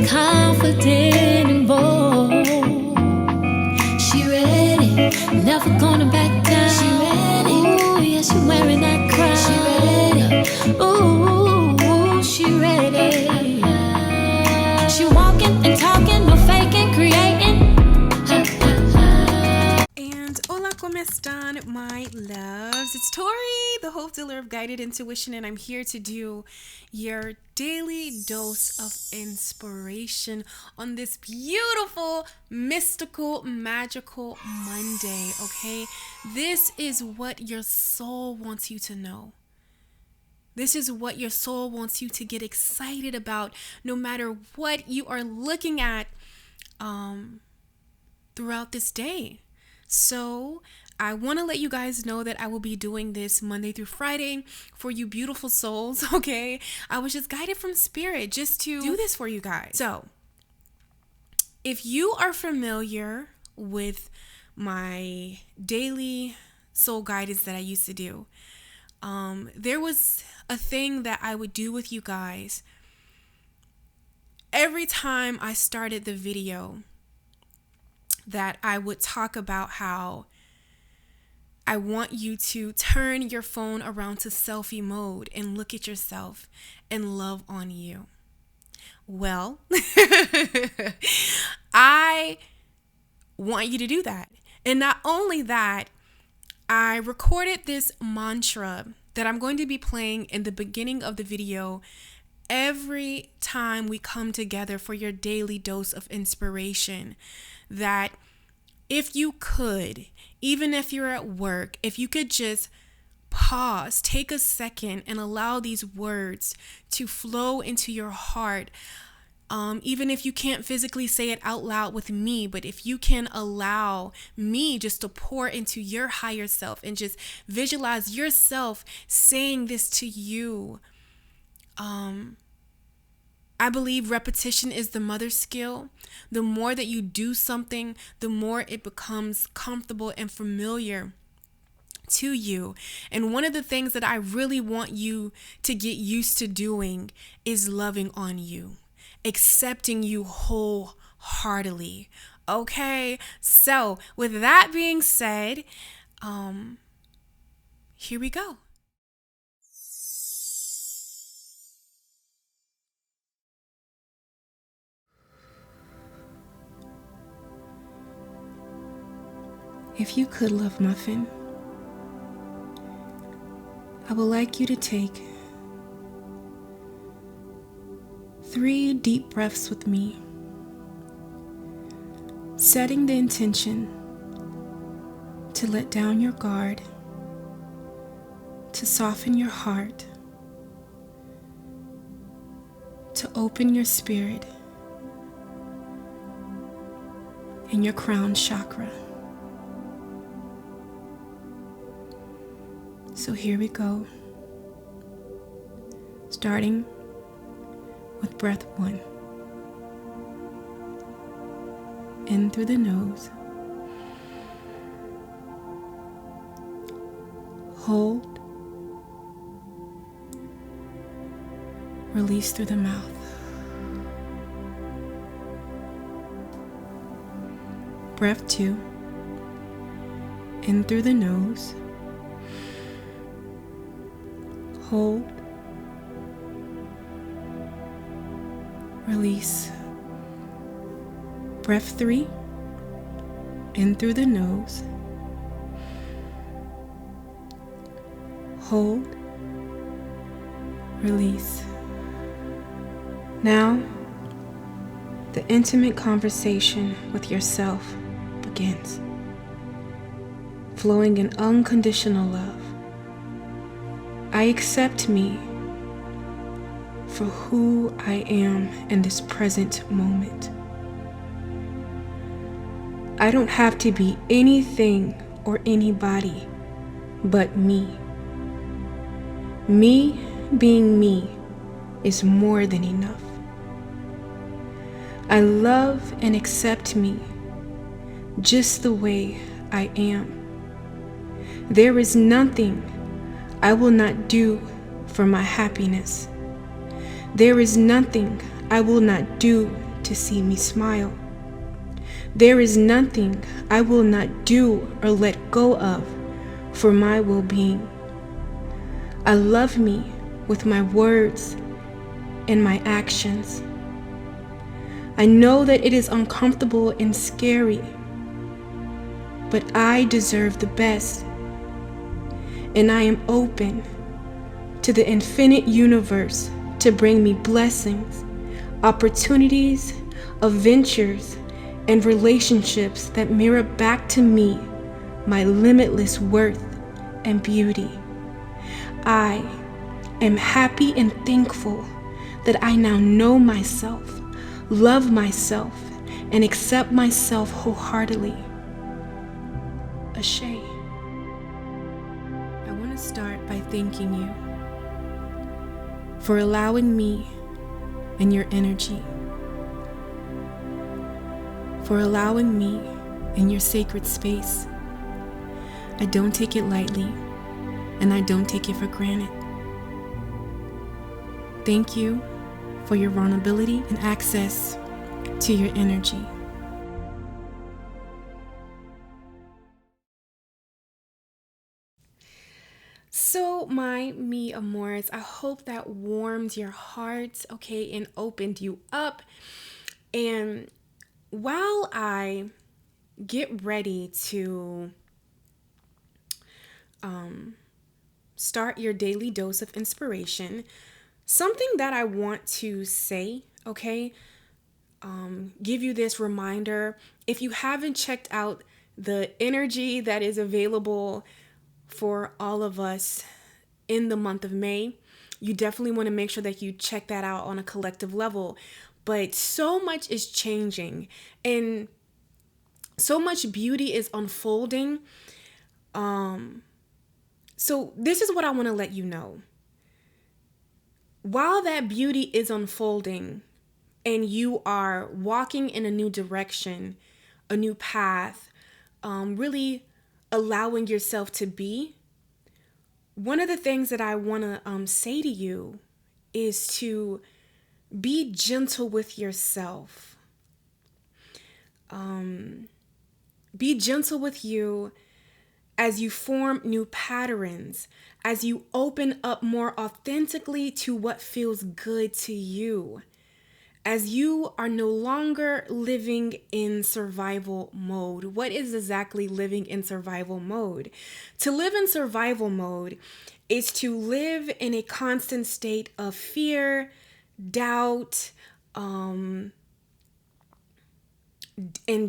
confident and bold. She ready, never gonna back down. She ready, ooh, yeah, she wearing that crown. She ready, ooh, she ready. She walking and talking, no faking, creating. And hola, ¿cómo están, my loves? It's Tori, the hope dealer of guided intuition, and I'm here to do your daily dose of inspiration on this beautiful, mystical, magical Monday, okay? This is what your soul wants you to know. This is what your soul wants you to get excited about, no matter what you are looking at throughout this day. So I want to let you guys know that I will be doing this Monday through Friday for you beautiful souls, okay? I was just guided from spirit just to do this for you guys. So if you are familiar with my daily soul guidance that I used to do, there was a thing that I would do with you guys every time I started the video, that I would talk about how I want you to turn your phone around to selfie mode and look at yourself and love on you. Well, I want you to do that. And not only that, I recorded this mantra that I'm going to be playing in the beginning of the video every time we come together for your daily dose of inspiration. That if you could, even if you're at work, if you could just pause, take a second and allow these words to flow into your heart. Even if you can't physically say it out loud with me, but if you can allow me just to pour into your higher self and just visualize yourself saying this to you. I believe repetition is the mother skill. The more that you do something, the more it becomes comfortable and familiar to you. And one of the things that I really want you to get used to doing is loving on you, accepting you wholeheartedly. Okay, so with that being said, here we go. If you could, love Muffin, I would like you to take 3 deep breaths with me, setting the intention to let down your guard, to soften your heart, to open your spirit and your crown chakra. So here we go, starting with breath 1. In through the nose, hold, release through the mouth. Breath 2, in through the nose, hold, release. Breath 3, in through the nose, hold, release. Now, the intimate conversation with yourself begins, flowing in unconditional love. I accept me for who I am in this present moment. I don't have to be anything or anybody but me. Me being me is more than enough. I love and accept me just the way I am. There is nothing I will not do for my happiness. There is nothing I will not do to see me smile. There is nothing I will not do or let go of for my well-being. I love me with my words and my actions. I know that it is uncomfortable and scary, but I deserve the best, and I am open to the infinite universe to bring me blessings, opportunities, adventures, and relationships that mirror back to me my limitless worth and beauty. I am happy and thankful that I now know myself, love myself, and accept myself wholeheartedly. Ashe. I want to start by thanking you for allowing me and your energy, for allowing me in your sacred space. I don't take it lightly, and I don't take it for granted. Thank you for your vulnerability and access to your energy. So my mi amores, I hope that warmed your heart, okay, and opened you up. And while I get ready to start your daily dose of inspiration, something that I want to say, okay, give you this reminder. If you haven't checked out the energy that is available for all of us in the month of May, you definitely want to make sure that you check that out on a collective level. But so much is changing and so much beauty is unfolding. So this is what I want to let you know. While that beauty is unfolding and you are walking in a new direction, a new path, really allowing yourself to be, one of the things that I want to say to you is to be gentle with yourself. Be gentle with you as you form new patterns, as you open up more authentically to what feels good to you, as you are no longer living in survival mode. What is exactly living in survival mode? To live in survival mode is to live in a constant state of fear, doubt, and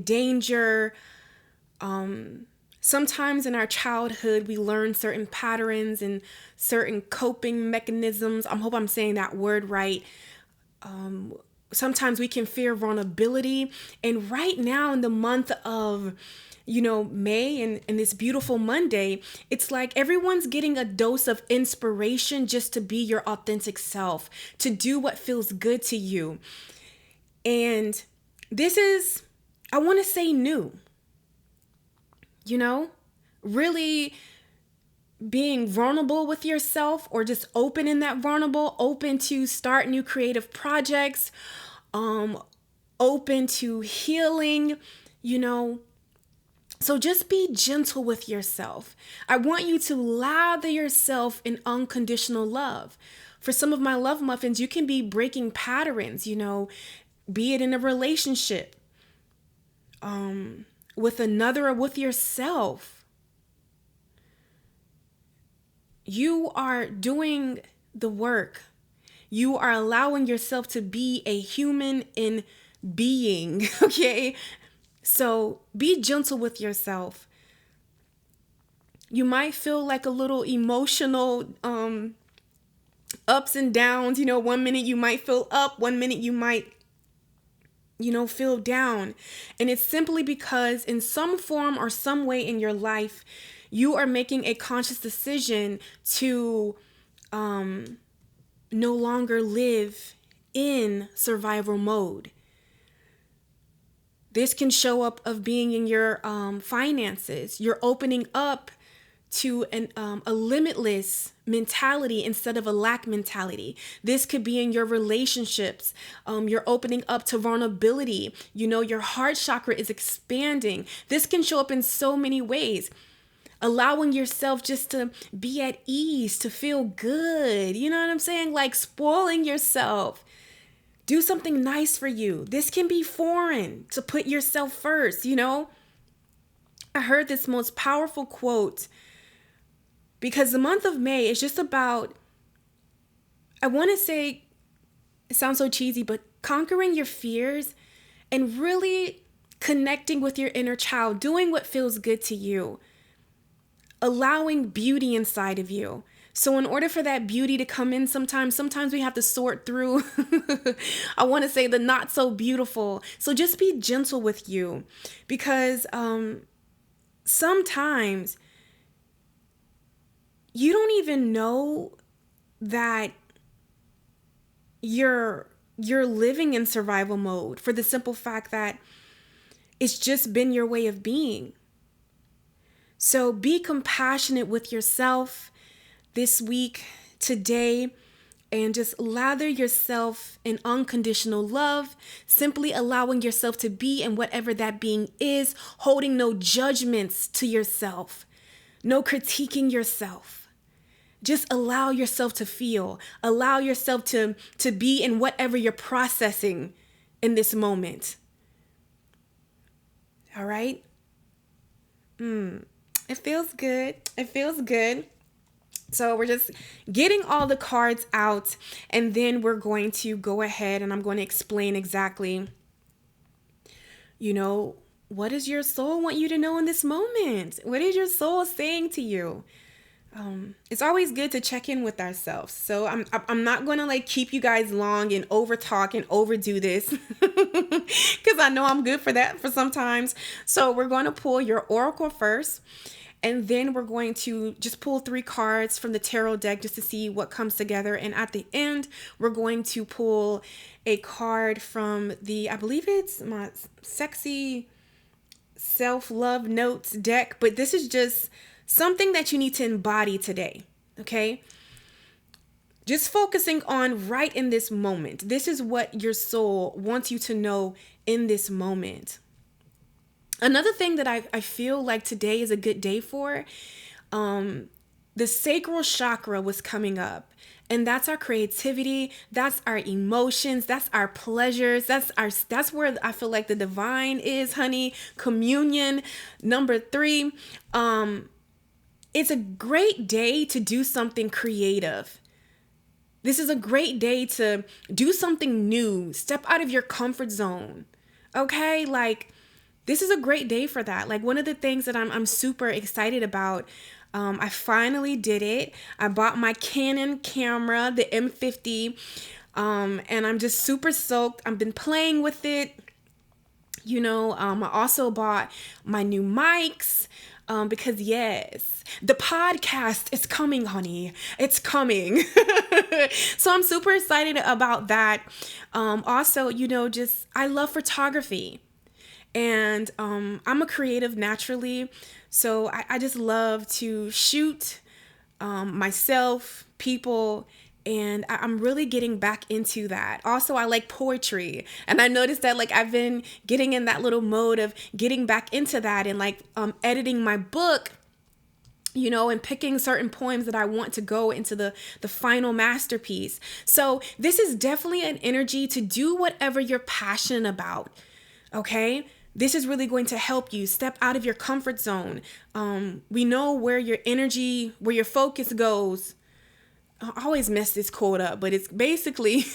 danger. Sometimes in our childhood, we learn certain patterns and certain coping mechanisms. I hope I'm saying that word right. Sometimes we can fear vulnerability. And right now in the month of, May and this beautiful Monday, it's like everyone's getting a dose of inspiration just to be your authentic self, to do what feels good to you. And this is, I want to say new. Really being vulnerable with yourself, or just open in that vulnerable, open to start new creative projects, open to healing, So just be gentle with yourself. I want you to lather yourself in unconditional love. For some of my love muffins, you can be breaking patterns, be it in a relationship, with another or with yourself. You are doing the work. You are allowing yourself to be a human in being, okay? So be gentle with yourself. You might feel like a little emotional ups and downs. 1 minute you might feel up, 1 minute you might feel down. And it's simply because in some form or some way in your life, you are making a conscious decision to no longer live in survival mode. This can show up of being in your finances. You're opening up to a limitless mentality instead of a lack mentality. This could be in your relationships. You're opening up to vulnerability. Your heart chakra is expanding. This can show up in so many ways. Allowing yourself just to be at ease, to feel good. You know what I'm saying? Like spoiling yourself. Do something nice for you. This can be foreign, to put yourself first, I heard this most powerful quote, because the month of May is just about, I want to say, it sounds so cheesy, but conquering your fears and really connecting with your inner child, doing what feels good to you, allowing beauty inside of you. So in order for that beauty to come in, sometimes we have to sort through, I want to say, the not so beautiful. So just be gentle with you, because sometimes you don't even know that you're living in survival mode, for the simple fact that it's just been your way of being. So be compassionate with yourself this week, today, and just lather yourself in unconditional love, simply allowing yourself to be in whatever that being is, holding no judgments to yourself, no critiquing yourself. Just allow yourself to feel, allow yourself to be in whatever you're processing in this moment. All right? It feels good. It feels good. So we're just getting all the cards out, and then we're going to go ahead and I'm going to explain exactly, what does your soul want you to know in this moment? What is your soul saying to you? It's always good to check in with ourselves. So I'm not going to keep you guys long and over talk and overdo this because I know I'm good for that for sometimes. So we're going to pull your oracle first, and then we're going to just pull 3 cards from the tarot deck just to see what comes together. And at the end, we're going to pull a card from I believe it's my Sexy Self-Love Notes deck, but this is just something that you need to embody today, okay? Just focusing on right in this moment. This is what your soul wants you to know in this moment. Another thing that I feel like today is a good day for, the sacral chakra was coming up. And that's our creativity, that's our emotions, that's our pleasures, that's where I feel like the divine is, honey. Communion. Number 3, it's a great day to do something creative. This is a great day to do something new, step out of your comfort zone. Okay? This is a great day for that. One of the things that I'm super excited about, I finally did it. I bought my Canon camera, the M50, and I'm just super stoked. I've been playing with it. I also bought my new mics. Because yes, the podcast is coming, honey. It's coming. So I'm super excited about that. Also, I love photography, and I'm a creative naturally. So I just love to shoot myself, people, and I'm really getting back into that. Also, I like poetry. And I noticed that I've been getting in that little mode of getting back into that and editing my book, and picking certain poems that I want to go into the final masterpiece. So this is definitely an energy to do whatever you're passionate about. Okay? This is really going to help you step out of your comfort zone. We know where your energy, where your focus goes. I always mess this quote up, but it's basically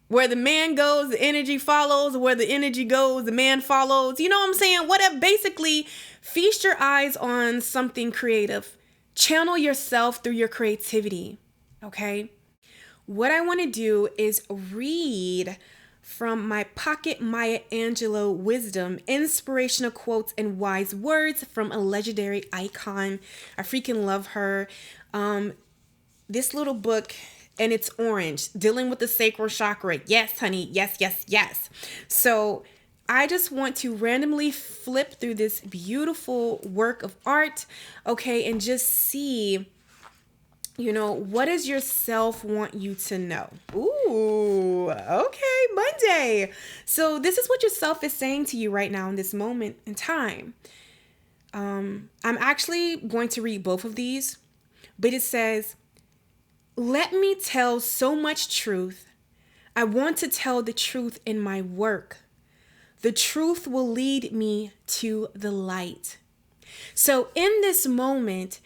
where the man goes, the energy follows. Where the energy goes, the man follows. You know what I'm saying? Whatever. Basically, feast your eyes on something creative. Channel yourself through your creativity. Okay? What I want to do is read from my pocket Maya Angelo wisdom, inspirational quotes and wise words from a legendary icon. I freaking love her. This little book, and it's orange, dealing with the sacral chakra. Yes, honey. Yes, yes, yes. So I just want to randomly flip through this beautiful work of art, okay, and just see, what does your self want you to know? Ooh, okay, Monday. So this is what your self is saying to you right now in this moment in time. I'm actually going to read both of these, but it says, let me tell so much truth. I want to tell the truth in my work. The truth will lead me to the light. So in this moment,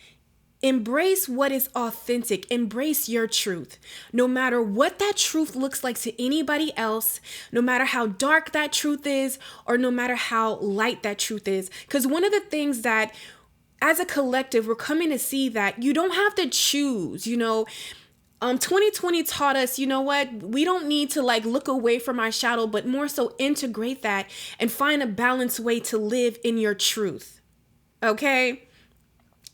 embrace what is authentic. Embrace your truth. No matter what that truth looks like to anybody else, no matter how dark that truth is, or no matter how light that truth is. Because one of the things that as a collective, we're coming to see that you don't have to choose, 2020 taught us, we don't need to look away from our shadow, but more so integrate that and find a balanced way to live in your truth. Okay?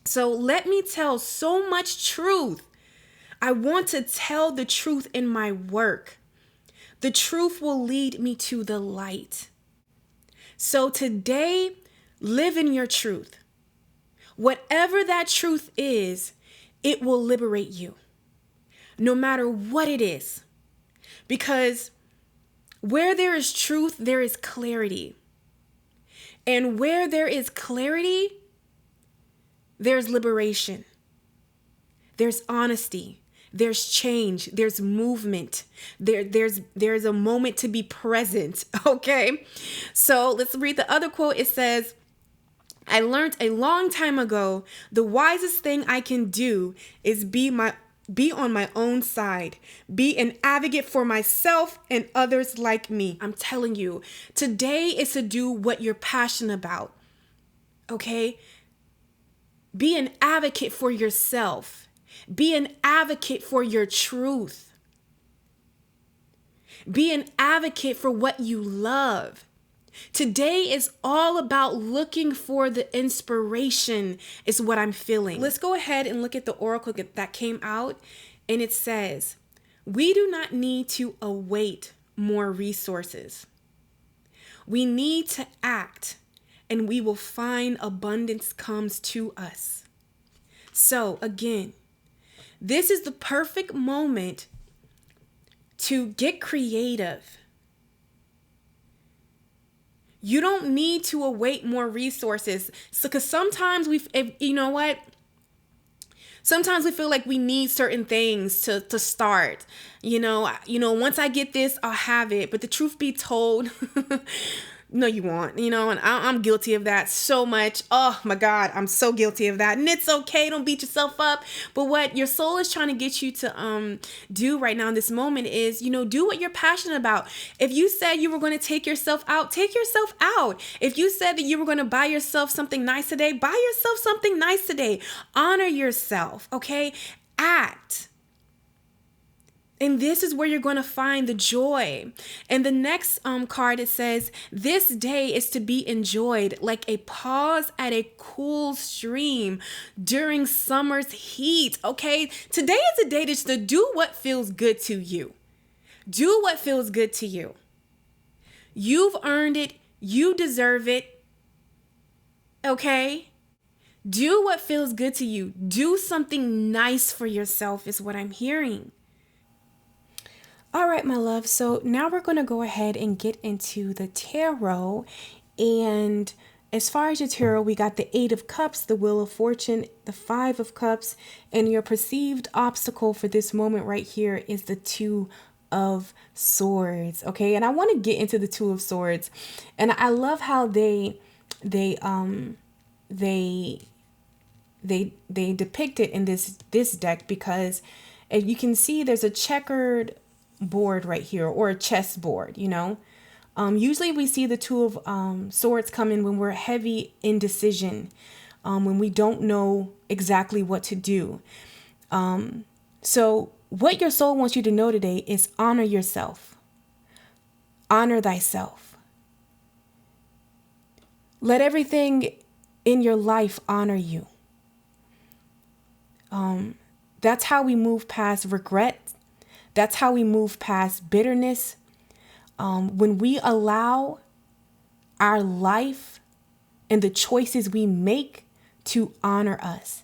So let me tell so much truth. I want to tell the truth in my work. The truth will lead me to the light. So today, live in your truth. Whatever that truth is, it will liberate you. No matter what it is. Because where there is truth, there is clarity. And where there is clarity, there's liberation. There's honesty. There's change. There's movement. There's a moment to be present. Okay? So let's read the other quote. It says, I learned a long time ago, the wisest thing I can do is be on my own side, be an advocate for myself and others like me. I'm telling you, today is to do what you're passionate about. Okay? Be an advocate for yourself. Be an advocate for your truth. Be an advocate for what you love. Today is all about looking for the inspiration, is what I'm feeling. Let's go ahead and look at the oracle that came out. And it says, we do not need to await more resources. We need to act, and we will find abundance comes to us. So again, this is the perfect moment to get creative. You don't need to await more resources. So, because sometimes sometimes we feel like we need certain things to start. Once I get this, I'll have it. But the truth be told, no, you won't, and I'm guilty of that so much. Oh my God, I'm so guilty of that. And it's okay. Don't beat yourself up. But what your soul is trying to get you to do right now in this moment is, do what you're passionate about. If you said you were going to take yourself out, take yourself out. If you said that you were going to buy yourself something nice today, buy yourself something nice today. Honor yourself, okay? Act. And this is where you're going to find the joy. And the next card, it says, this day is to be enjoyed like a pause at a cool stream during summer's heat. Okay, today is a day to do what feels good to you. Do what feels good to you. You've earned it. You deserve it. Okay? Do what feels good to you. Do something nice for yourself is what I'm hearing. All right, my love. So now we're going to go ahead and get into the tarot. And as far as your tarot, we got the 8 of Cups, the Wheel of Fortune, the 5 of Cups, and your perceived obstacle for this moment right here is the 2 of Swords. Okay, and I want to get into the 2 of Swords, and I love how they depict it in this deck, because as you can see, there's a checkered board right here, or a chess board. Usually we see the 2 of Swords come in when we're heavy indecision, when we don't know exactly what to do. So what your soul wants you to know today is honor yourself. Honor thyself. Let everything in your life honor you. That's how we move past regret. That's how we move past bitterness. When we allow our life and the choices we make to honor us.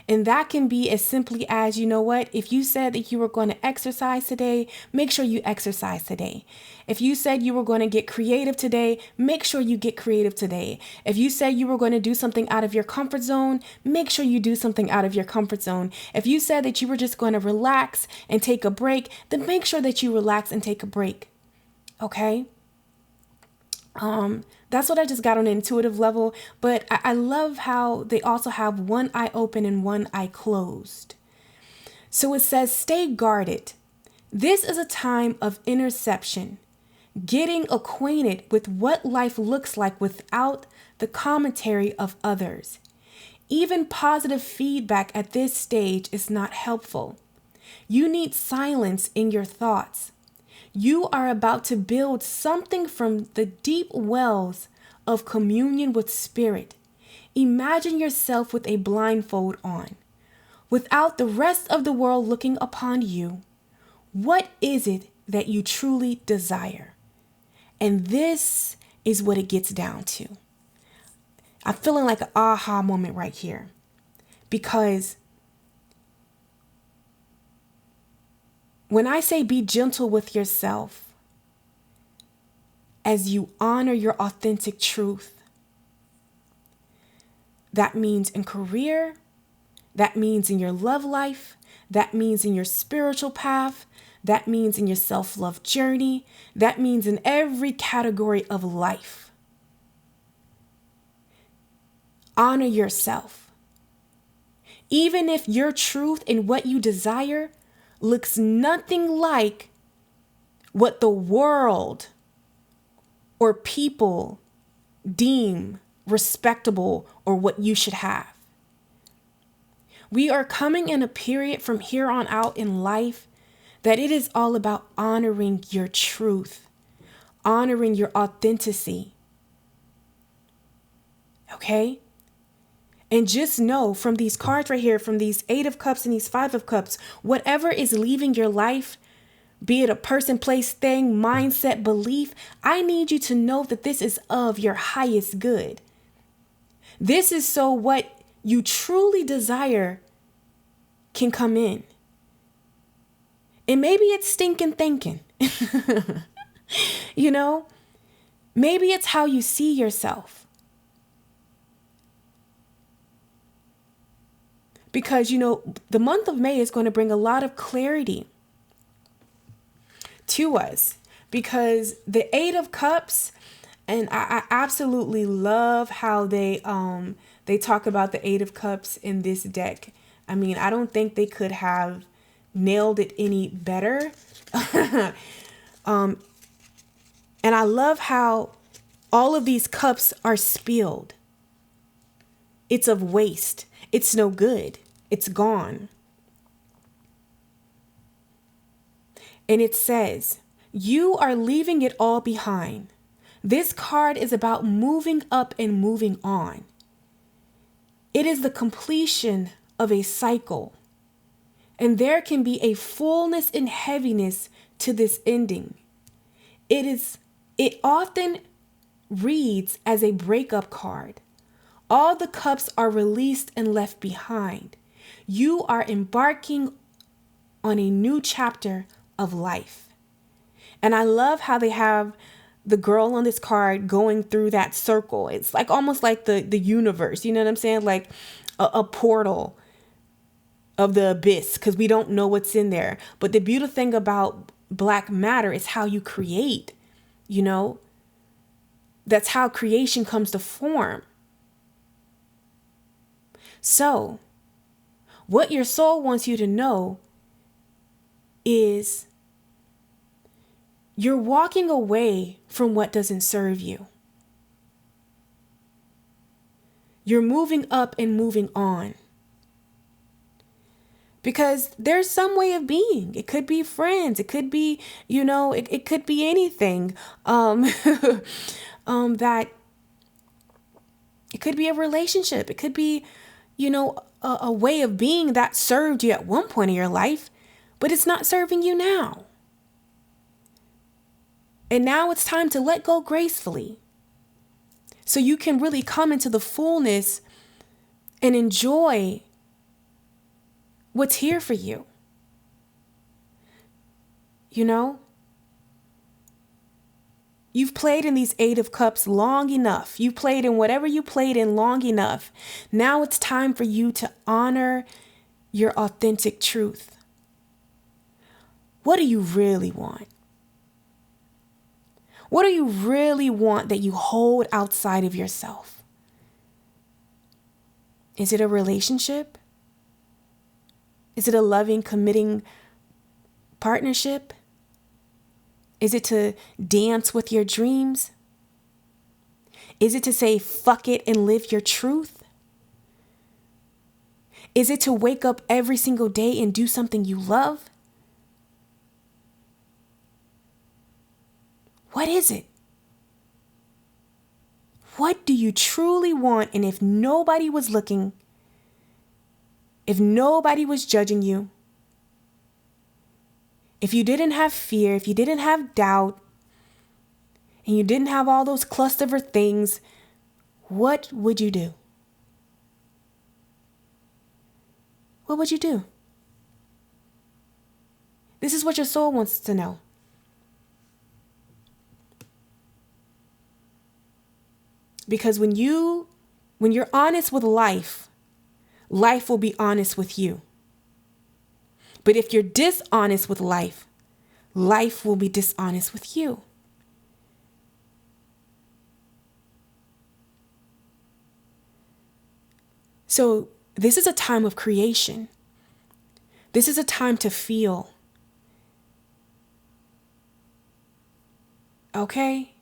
And that can be as simply as, you know what, if you said that you were going to exercise today, make sure you exercise today. If you said you were going to get creative today, make sure you get creative today. If you said you were going to do something out of your comfort zone, make sure you do something out of your comfort zone. If you said that you were just going to relax and take a break, then make sure that you relax and take a break. Okay? That's what I just got on an intuitive level, but I love how they also have one eye open and one eye closed. So it says, stay guarded. This is a time of interception, getting acquainted with what life looks like without the commentary of others. Even positive feedback at this stage is not helpful. You need silence in your thoughts. You are about to build something from the deep wells of communion with spirit. Imagine yourself with a blindfold on, without the rest of the world looking upon you. What is it that you truly desire? And this is what it gets down to. I'm feeling like an aha moment right here, because when I say be gentle with yourself as you honor your authentic truth, that means in career, that means in your love life, that means in your spiritual path, that means in your self-love journey, that means in every category of life. Honor yourself. Even if your truth and what you desire looks nothing like what the world or people deem respectable or what you should have. We are coming in a period from here on out in life that it is all about honoring your truth, honoring your authenticity. Okay? And just know from these cards right here, from these 8 of Cups and these 5 of Cups, whatever is leaving your life, be it a person, place, thing, mindset, belief, I need you to know that this is of your highest good. This is so what you truly desire can come in. And maybe it's stinking thinking. You know, maybe it's how you see yourself. Because, you know, the month of May is going to bring a lot of clarity to us, because the 8 of Cups, and I absolutely love how they talk about the 8 of Cups in this deck. I mean, I don't think they could have nailed it any better. And I love how all of these cups are spilled. It's of waste. It's no good. It's gone. And it says, you are leaving it all behind. This card is about moving up and moving on. It is the completion of a cycle. And there can be a fullness and heaviness to this ending. It often reads as a breakup card. All the cups are released and left behind. You are embarking on a new chapter of life. And I love how they have the girl on this card going through that circle. It's like almost like the universe, you know what I'm saying? Like a portal of the abyss, because we don't know what's in there. But the beautiful thing about black matter is how you create, you know? That's how creation comes to form. So, what your soul wants you to know is you're walking away from what doesn't serve you. You're moving up and moving on. Because there's some way of being. It could be friends. It could be, you know, it could be anything. That it could be a relationship. It could be, you know, a way of being that served you at one point in your life, but it's not serving you now. And now it's time to let go gracefully. so you can really come into the fullness and enjoy what's here for you. You know? You've played in these Eight of Cups long enough. You played in whatever you played in long enough. Now it's time for you to honor your authentic truth. What do you really want? What do you really want that you hold outside of yourself? Is it a relationship? Is it a loving, committing partnership? Is it to dance with your dreams? Is it to say fuck it and live your truth? Is it to wake up every single day and do something you love? What is it? What do you truly want? And if nobody was looking, if nobody was judging you, if you didn't have fear, if you didn't have doubt, and you didn't have all those cluster of things, what would you do? What would you do? This is what your soul wants to know. Because when you're honest with life, life will be honest with you. But if you're dishonest with life, life will be dishonest with you. So this is a time of creation. This is a time to feel. Okay?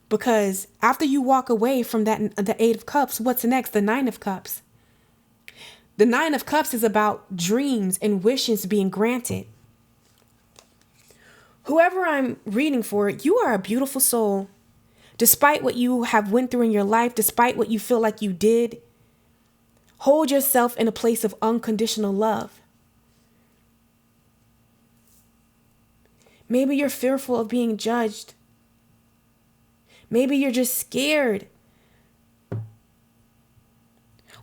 Because after you walk away from the Eight of Cups, what's next? The Nine of Cups. The Nine of Cups is about dreams and wishes being granted. Whoever I'm reading for, you are a beautiful soul. Despite what you have went through in your life, despite what you feel like you did, hold yourself in a place of unconditional love. Maybe you're fearful of being judged. Maybe you're just scared.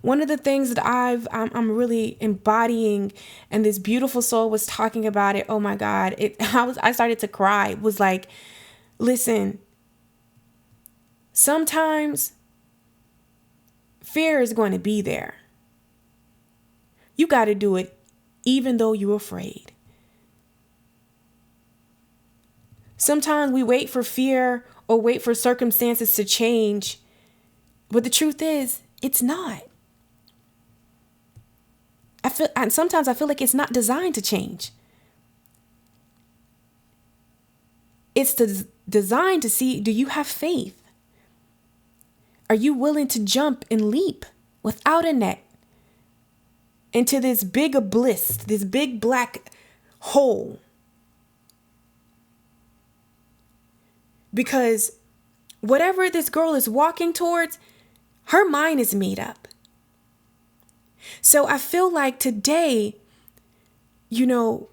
One of the things that I'm really embodying, and this beautiful soul was talking about it. Oh my God, I started to cry. It was like, listen, sometimes fear is going to be there. You got to do it even though you're afraid. Sometimes we wait for fear or wait for circumstances to change. But the truth is, it's not. Sometimes I feel like it's not designed to change. It's designed to see, do you have faith? Are you willing to jump and leap without a net into this big abyss, this big black hole? Because whatever this girl is walking towards, her mind is made up. So I feel like today, the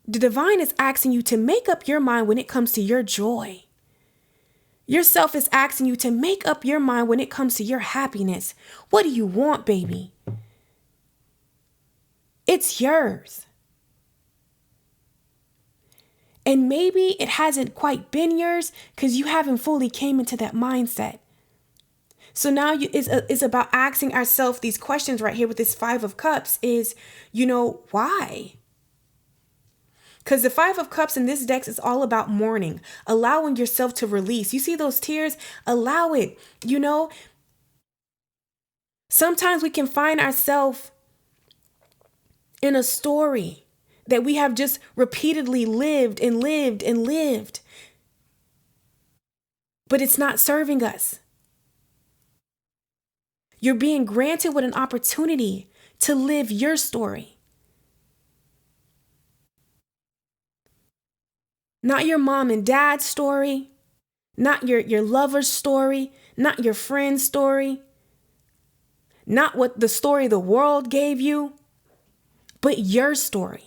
divine is asking you to make up your mind when it comes to your joy. Yourself is asking you to make up your mind when it comes to your happiness. What do you want, baby? It's yours. And maybe it hasn't quite been yours because you haven't fully came into that mindset. So now it's about asking ourselves these questions right here with this Five of Cups is, why? Because the Five of Cups in this deck is all about mourning, allowing yourself to release. You see those tears? Allow it, Sometimes we can find ourselves in a story that we have just repeatedly lived and lived and lived. But it's not serving us. You're being granted with an opportunity to live your story. Not your mom and dad's story, not your lover's story, not your friend's story, not what the story the world gave you, but your story.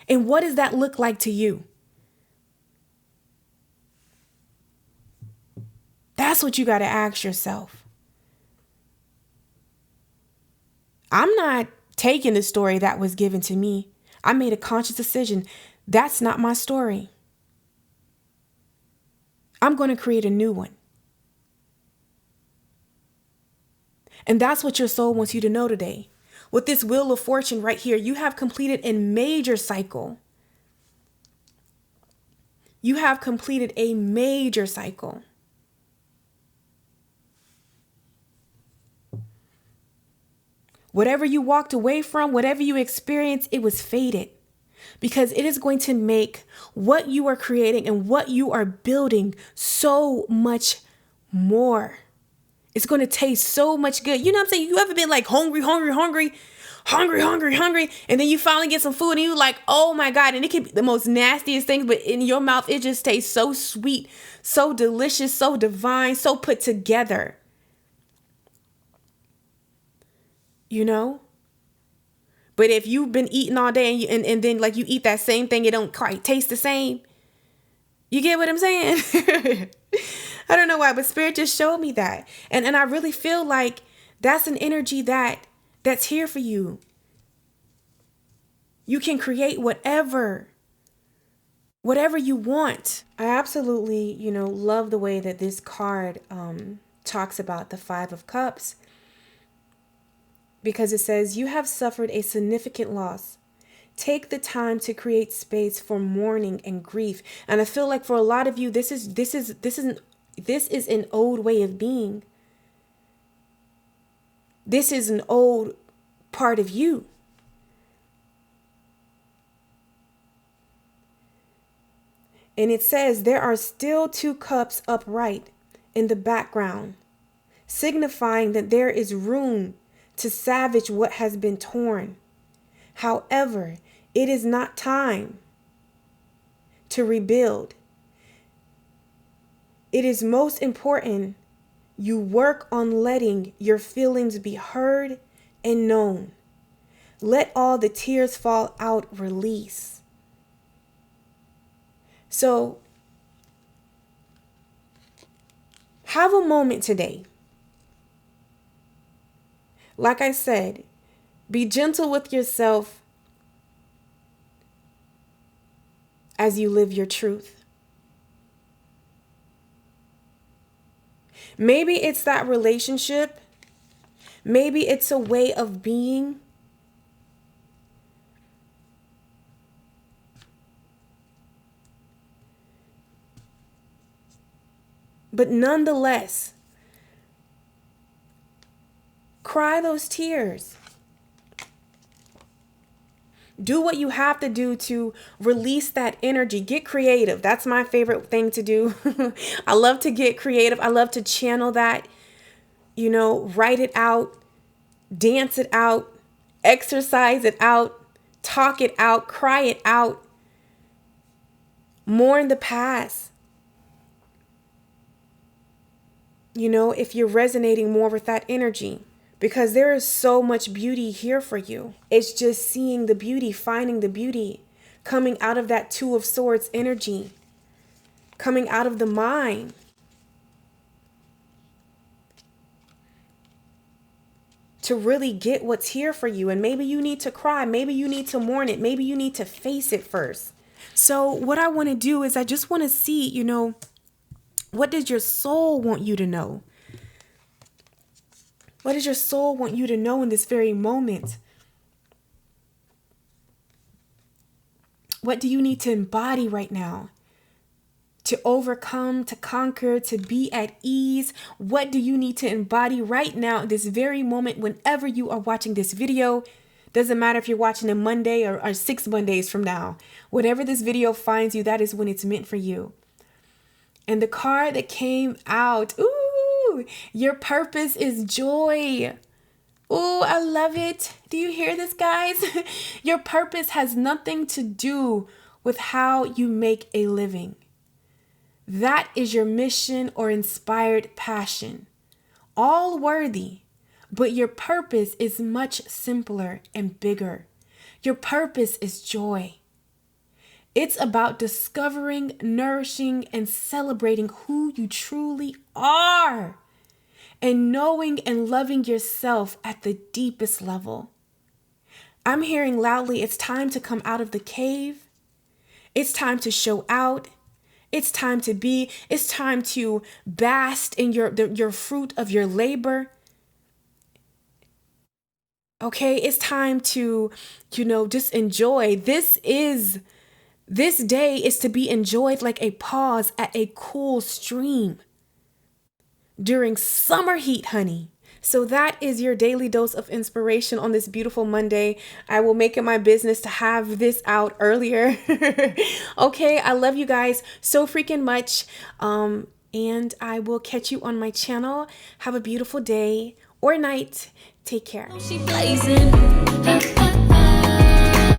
And what does that look like to you? That's what you got to ask yourself. I'm not taking the story that was given to me. I made a conscious decision. That's not my story. I'm going to create a new one. And that's what your soul wants you to know today. With this Wheel of Fortune right here, you have completed a major cycle. You have completed a major cycle. Whatever you walked away from, whatever you experienced, it was fated. Because it is going to make what you are creating and what you are building so much more. It's going to taste so much good. You know what I'm saying? You ever been like hungry, and then you finally get some food and you like, oh my God. And it can be the most nastiest things, but in your mouth, it just tastes so sweet, so delicious, so divine, so put together. You know? But if you've been eating all day and then like you eat that same thing, it don't quite taste the same. You get what I'm saying? I don't know why, but Spirit just showed me that. And I really feel like that's an energy that's here for you. You can create whatever you want. I absolutely, love the way that this card talks about the Five of Cups. Because it says, you have suffered a significant loss. Take the time to create space for mourning and grief. And I feel like for a lot of you, this is an old way of being. This is an old part of you. And it says, there are still 2 cups upright in the background, signifying that there is room to salvage what has been torn. However, it is not time to rebuild. It is most important you work on letting your feelings be heard and known. Let all the tears fall out, release. So, have a moment today. Like I said, be gentle with yourself as you live your truth. Maybe it's that relationship. Maybe it's a way of being. But nonetheless, cry those tears. Do what you have to do to release that energy. Get creative. That's my favorite thing to do. I love to get creative. I love to channel that, write it out, dance it out, exercise it out, talk it out, cry it out, mourn the past. If you're resonating more with that energy. Because there is so much beauty here for you. It's just seeing the beauty, finding the beauty, coming out of that 2 of Swords energy, coming out of the mind. To really get what's here for you. And maybe you need to cry. Maybe you need to mourn it. Maybe you need to face it first. So what I want to do is I just want to see, what does your soul want you to know? What does your soul want you to know in this very moment? What do you need to embody right now? To overcome, to conquer, to be at ease? What do you need to embody right now in this very moment whenever you are watching this video? Doesn't matter if you're watching a Monday or 6 Mondays from now. Whenever this video finds you, that is when it's meant for you. And the card that came out, your purpose is joy. Oh, I love it. Do you hear this, guys? Your purpose has nothing to do with how you make a living. That is your mission or inspired passion. All worthy, but your purpose is much simpler and bigger. Your purpose is joy. It's about discovering, nourishing, and celebrating who you truly are, and knowing and loving yourself at the deepest level. I'm hearing loudly, it's time to come out of the cave. It's time to show out. It's time to be. It's time to bask in your fruit of your labor. Okay, it's time to, just enjoy. This day is to be enjoyed like a pause at a cool stream during summer heat, honey. So that is your daily dose of inspiration on this beautiful Monday. I will make it my business to have this out earlier. Okay, I love you guys so freaking much. And I will catch you on my channel. Have a beautiful day or night. Take care. She blazing.